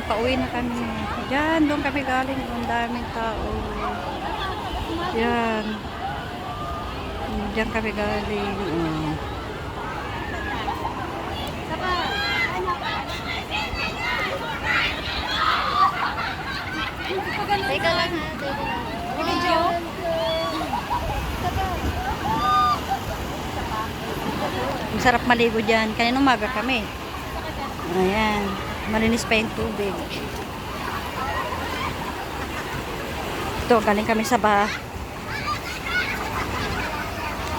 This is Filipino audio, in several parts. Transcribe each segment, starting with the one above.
Yan, pauwi na kami. Yan, doon kami galing. Ang daming tao. Yan. Diyan kami galing. Teka lang ha. Video. Masarap maligo dyan. Kanina umaga kami. Ayan. Malinis pa yung tubig. Ito, galing kami sa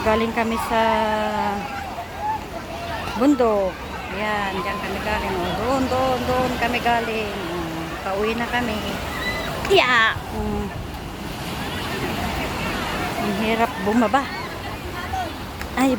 galing kami sa bundok. Ayan, dyan kami galing. Doon kami galing. Pauwi na kami. Yeah! Ang hirap bumaba. Ay,